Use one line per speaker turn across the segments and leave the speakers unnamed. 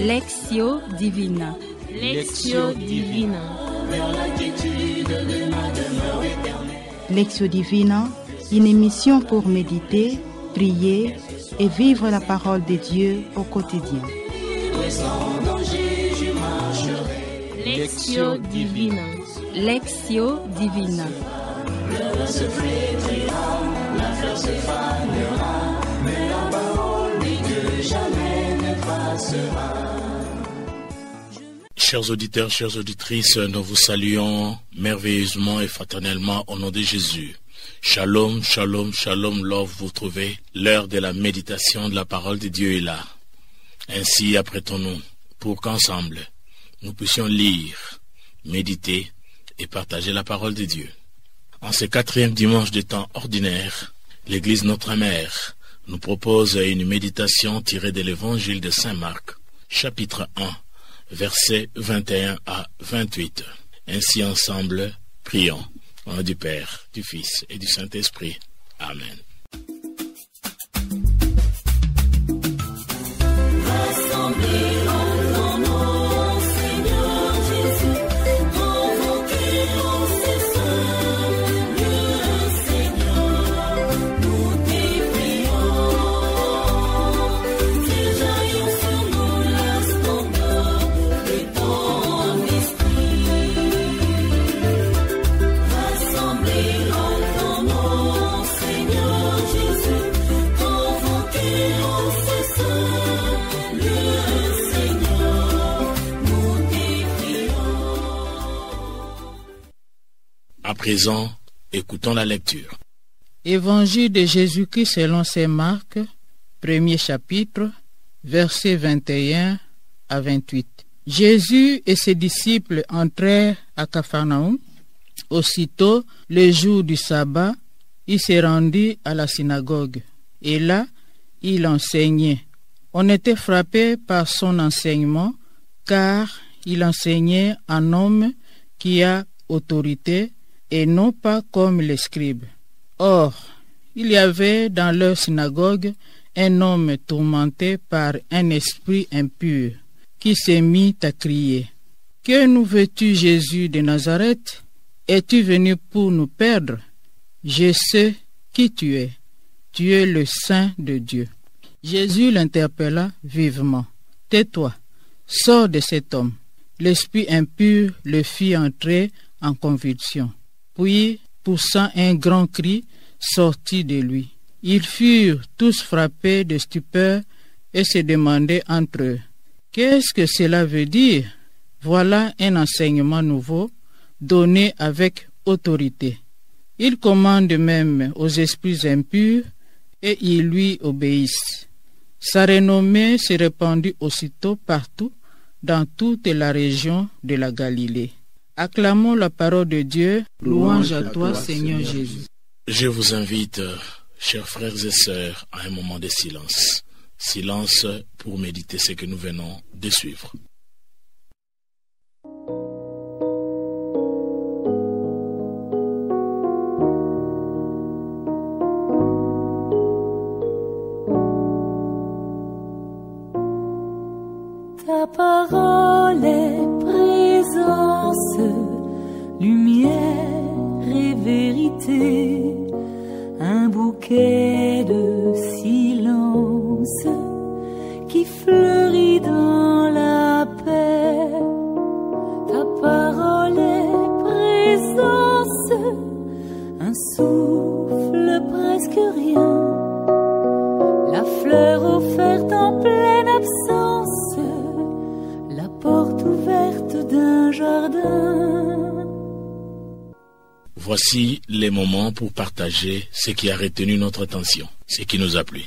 Lectio Divina.
Lectio Divina.
Lectio Divina, une émission pour méditer, prier et vivre la parole de Dieu au quotidien.
Lectio Divina.
Lectio Divina.
La fleur se fanera, mais la parole de Dieu jamais ne passera.
Chers auditeurs, chères auditrices, nous vous saluons merveilleusement et fraternellement au nom de Jésus. Shalom, shalom, shalom, là où vous trouvez, l'heure de la méditation de la parole de Dieu est là. Ainsi apprêtons-nous pour qu'ensemble, nous puissions lire, méditer et partager la parole de Dieu. En ce 4e dimanche de temps ordinaire, l'Église Notre Mère nous propose une méditation tirée de l'Évangile de Saint Marc, chapitre 1, versets 21 à 28. Ainsi ensemble, prions. Au nom du Père, du Fils et du Saint-Esprit. Amen. À présent, écoutons la lecture.
Évangile de Jésus-Christ selon saint Marc, premier chapitre, versets 21 à 28. Jésus et ses disciples entrèrent à Capharnaüm. Aussitôt, le jour du sabbat, il se rendit à la synagogue. Et là, il enseignait. On était frappé par son enseignement, car il enseignait un homme qui a autorité, et non pas comme les scribes. Or, il y avait dans leur synagogue un homme tourmenté par un esprit impur, qui se mit à crier. « Que nous veux-tu, Jésus de Nazareth? Es-tu venu pour nous perdre? Je sais qui tu es le Saint de Dieu. » Jésus l'interpella vivement. « Tais-toi, sors de cet homme. » L'esprit impur le fit entrer en convulsion. Puis, poussant un grand cri, sortit de lui. Ils furent tous frappés de stupeur et se demandaient entre eux: « Qu'est-ce que cela veut dire? Voilà un enseignement nouveau, donné avec autorité. Il commande même aux esprits impurs et ils lui obéissent. » Sa renommée se répandit aussitôt partout, dans toute la région de la Galilée. Acclamons la parole de Dieu. Louange à toi, Seigneur Jésus.
Je vous invite, chers frères et sœurs, à un moment de silence. Silence pour méditer ce que nous venons de suivre.
Ta parole est présence, lumière et vérité, un bouquet de silence qui fleurit dans la paix. Ta parole est présence, un souffle presque rien, la fleur offerte en pleine absence, la porte ouverte d'un jardin.
Voici les moments pour partager ce qui a retenu notre attention, ce qui nous a plu.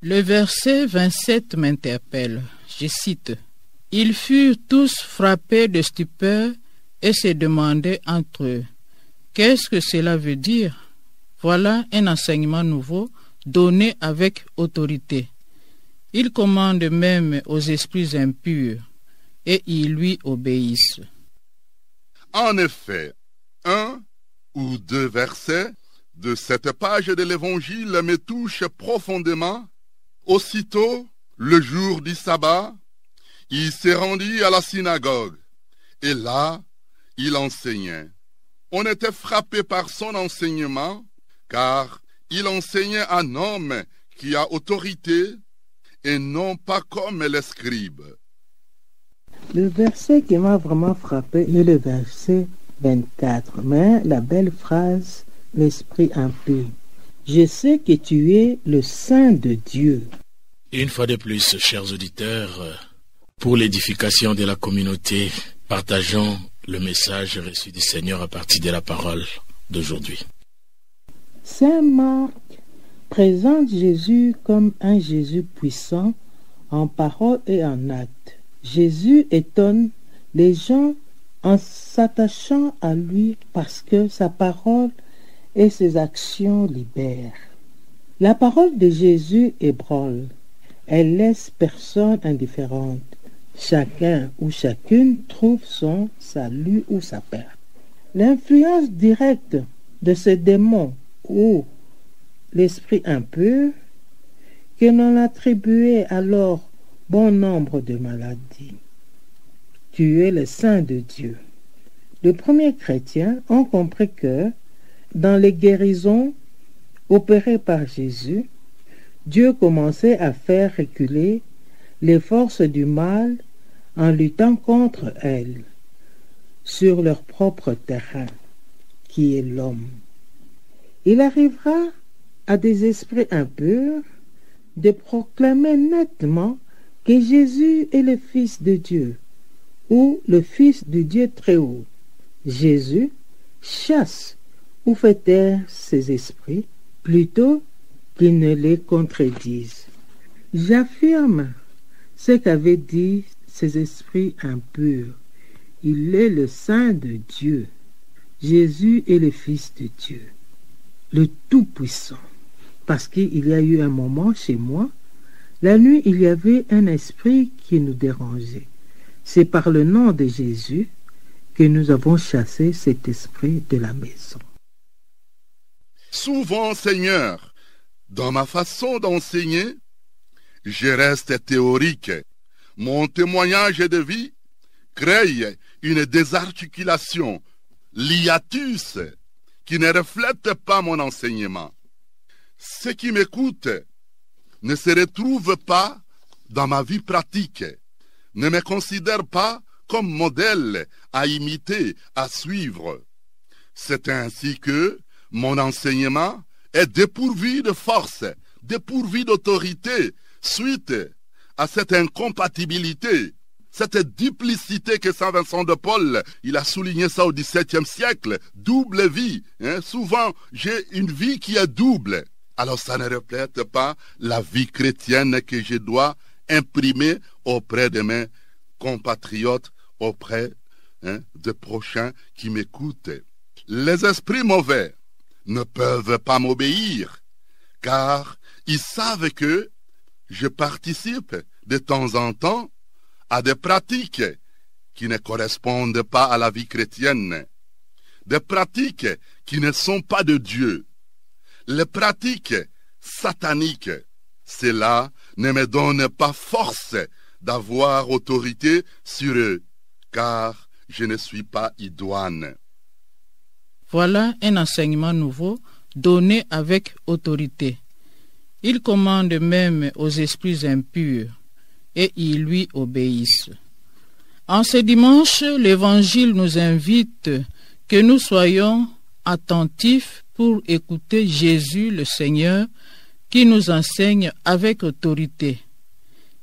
Le verset 27 m'interpelle. Je cite: « Ils furent tous frappés de stupeur et se demandaient entre eux: « Qu'est-ce que cela veut dire? Voilà un enseignement nouveau, donné avec autorité. Il commande même aux esprits impurs, et ils lui obéissent. »
En effet, un ou deux versets de cette page de l'Évangile me touchent profondément. Aussitôt, le jour du sabbat, il s'est rendu à la synagogue, et là, il enseignait. On était frappé par son enseignement, car il enseignait un homme qui a autorité, et non pas comme les scribes.
Le verset qui m'a vraiment frappé est le verset 24, mais la belle phrase, l'esprit impur. Je sais que tu es le Saint de Dieu.
Une fois de plus, chers auditeurs, pour l'édification de la communauté, partageons le message reçu du Seigneur à partir de la parole d'aujourd'hui.
Saint Marc présente Jésus comme un Jésus puissant en parole et en acte. Jésus étonne les gens en s'attachant à lui parce que sa parole et ses actions libèrent. La parole de Jésus ébranle. Elle laisse personne indifférente. Chacun ou chacune trouve son salut ou sa perte. L'influence directe de ce démon ou l'esprit impur que l'on attribuait alors bon nombre de maladies. Tu es le Saint de Dieu. Les premiers chrétiens ont compris que dans les guérisons opérées par Jésus, Dieu commençait à faire reculer les forces du mal en luttant contre elles sur leur propre terrain, qui est l'homme. Il arrivera à des esprits impurs de proclamer nettement que Jésus est le Fils de Dieu ou le Fils du Dieu très haut. Jésus chasse ou fait taire ces esprits plutôt qu'ils ne les contredisent. J'affirme ce qu'avaient dit ces esprits impurs. Il est le Saint de Dieu. Jésus est le Fils de Dieu, le Tout-Puissant. Parce qu'il y a eu un moment chez moi, la nuit il y avait un esprit qui nous dérangeait. C'est par le nom de Jésus que nous avons chassé cet esprit de la maison.
Souvent, Seigneur, dans ma façon d'enseigner, je reste théorique. Mon témoignage de vie crée une désarticulation, l'hiatus, qui ne reflète pas mon enseignement. Ceux qui m'écoutent ne se retrouvent pas dans ma vie pratique, ne me considèrent pas comme modèle à imiter, à suivre. C'est ainsi que mon enseignement est dépourvu de force, dépourvu d'autorité, suite à cette incompatibilité, cette duplicité que Saint Vincent de Paul, il a souligné ça au XVIIe siècle, double vie. Souvent, j'ai une vie qui est double. Alors ça ne reflète pas la vie chrétienne que je dois imprimer auprès de mes compatriotes, auprès des prochains qui m'écoutent. Les esprits mauvais ne peuvent pas m'obéir, car ils savent que je participe de temps en temps à des pratiques qui ne correspondent pas à la vie chrétienne, des pratiques qui ne sont pas de Dieu. Les pratiques sataniques, cela ne me donne pas force d'avoir autorité sur eux, car je ne suis pas idoine.
Voilà un enseignement nouveau donné avec autorité. Il commande même aux esprits impurs et ils lui obéissent. En ce dimanche, l'Évangile nous invite que nous soyons attentifs pour écouter Jésus le Seigneur qui nous enseigne avec autorité.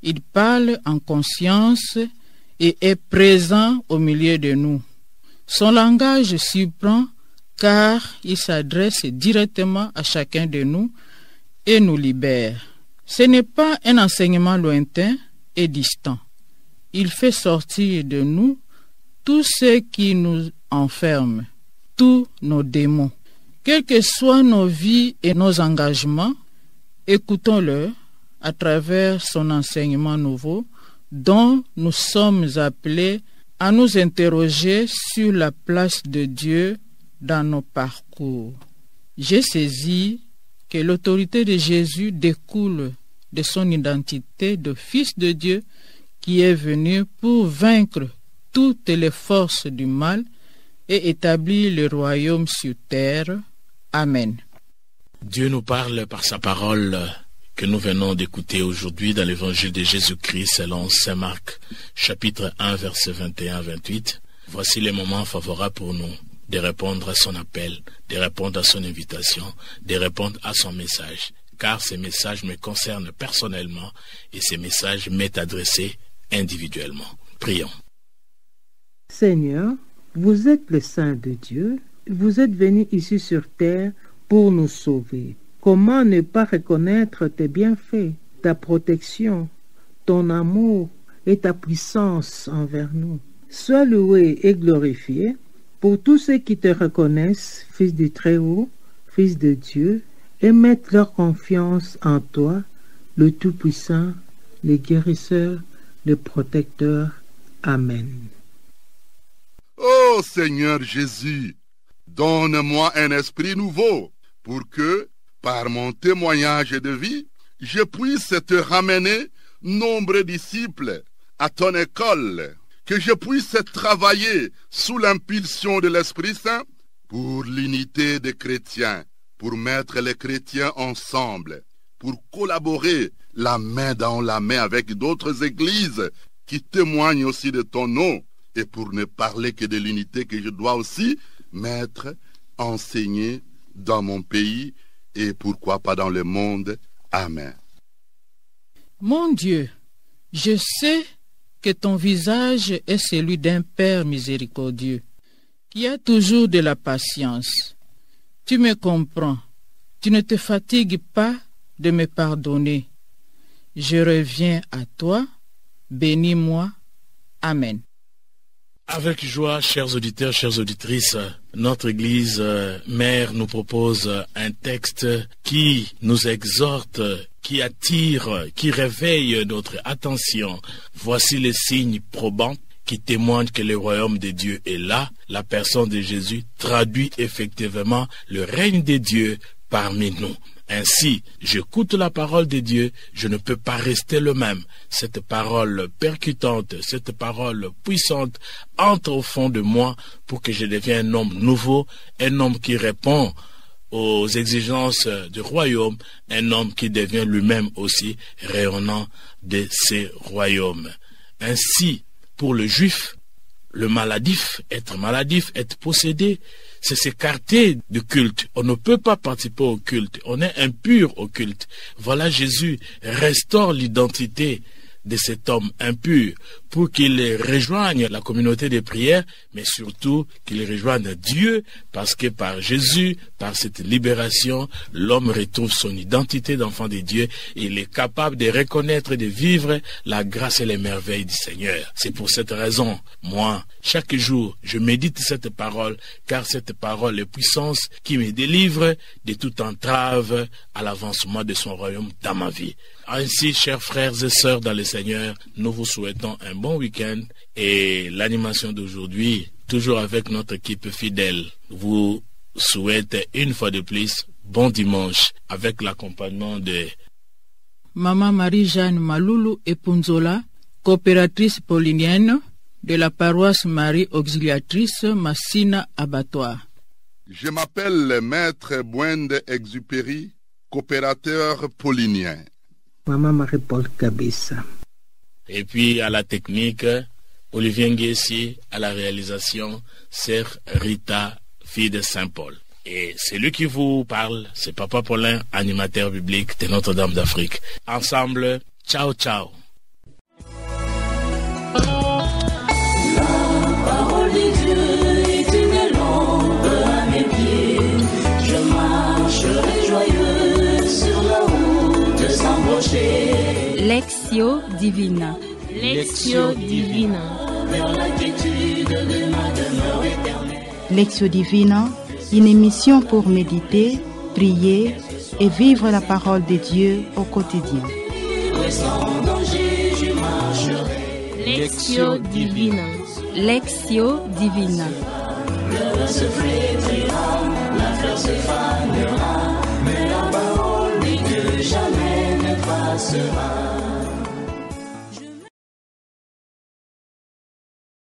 Il parle en conscience et est présent au milieu de nous. Son langage surprend car il s'adresse directement à chacun de nous et nous libère. Ce n'est pas un enseignement lointain et distant. Il fait sortir de nous tout ce qui nous enferme, tous nos démons. Quelles que soient nos vies et nos engagements, écoutons-le à travers son enseignement nouveau dont nous sommes appelés à nous interroger sur la place de Dieu dans nos parcours. J'ai saisi que l'autorité de Jésus découle de son identité de Fils de Dieu qui est venu pour vaincre toutes les forces du mal et établir le royaume sur terre. Amen.
Dieu nous parle par sa parole que nous venons d'écouter aujourd'hui dans l'évangile de Jésus-Christ selon saint Marc, chapitre 1, versets 21-28. Voici les moments favorables pour nous de répondre à son appel, de répondre à son invitation, de répondre à son message. Car ces messages me concernent personnellement et ces messages m'est adressé individuellement. Prions.
Seigneur, vous êtes le Saint de Dieu, vous êtes venu ici sur terre pour nous sauver. Comment ne pas reconnaître tes bienfaits, ta protection, ton amour et ta puissance envers nous? Sois loué et glorifié pour tous ceux qui te reconnaissent, Fils du Très-Haut, Fils de Dieu, et mettent leur confiance en toi, le Tout-Puissant, le Guérisseur, le Protecteur. Amen.
Ô Seigneur Jésus, donne-moi un esprit nouveau pour que, par mon témoignage de vie, je puisse te ramener nombreux disciples à ton école, que je puisse travailler sous l'impulsion de l'Esprit Saint pour l'unité des chrétiens, pour mettre les chrétiens ensemble, pour collaborer la main dans la main avec d'autres églises qui témoignent aussi de ton nom, et pour ne parler que de l'unité que je dois aussi mettre, enseigner dans mon pays et pourquoi pas dans le monde. Amen.
Mon Dieu, je sais que ton visage est celui d'un Père miséricordieux, qui a toujours de la patience. Tu me comprends, tu ne te fatigues pas de me pardonner. Je reviens à toi, bénis-moi. Amen.
Avec joie, chers auditeurs, chères auditrices, notre Église mère nous propose un texte qui nous exhorte, qui attire, qui réveille notre attention. Voici les signes probants qui témoignent que le royaume de Dieu est là. La personne de Jésus traduit effectivement le règne de Dieu parmi nous. Ainsi, j'écoute la parole de Dieu, je ne peux pas rester le même. Cette parole percutante, cette parole puissante entre au fond de moi pour que je devienne un homme nouveau, un homme qui répond aux exigences du royaume, un homme qui devient lui-même aussi rayonnant de ces royaumes. Ainsi, pour le juif, le maladif, être possédé, c'est s'écarter du culte. On ne peut pas participer au culte. On est impur au culte. Voilà, Jésus restaure l'identité de cet homme impur pour qu'il rejoigne la communauté de prière, mais surtout qu'il rejoigne Dieu, parce que par Jésus, par cette libération, l'homme retrouve son identité d'enfant de Dieu et il est capable de reconnaître et de vivre la grâce et les merveilles du Seigneur. C'est pour cette raison, moi, chaque jour, je médite cette parole, car cette parole est puissance qui me délivre de toute entrave à l'avancement de son royaume dans ma vie. Ainsi, chers frères et sœurs dans le Seigneur, nous vous souhaitons un bon week-end et l'animation d'aujourd'hui, toujours avec notre équipe fidèle, vous souhaite une fois de plus bon dimanche avec l'accompagnement de
Maman Marie-Jeanne Maloulou Epunzola, coopératrice paulinienne de la paroisse Marie Auxiliatrice Massina Abattoir.
Je m'appelle Maître Bwende Exupéry, coopérateur paulinien.
Maman Marie-Paul Kabessa.
Et puis à la technique, Olivier Nguessi, à la réalisation, Sœur Rita, fille de Saint-Paul. Et celui qui vous parle, c'est Papa Paulin, animateur biblique de Notre-Dame d'Afrique. Ensemble, ciao, ciao.
Lectio Divina.
Lectio Divina.
Lectio Divina, une émission pour méditer, prier et vivre la parole de Dieu au quotidien.
Lectio Divina.
Lectio Divina.
Le se flétrira, la fleur se fanera, mais la parole de Dieu jamais ne va. passera.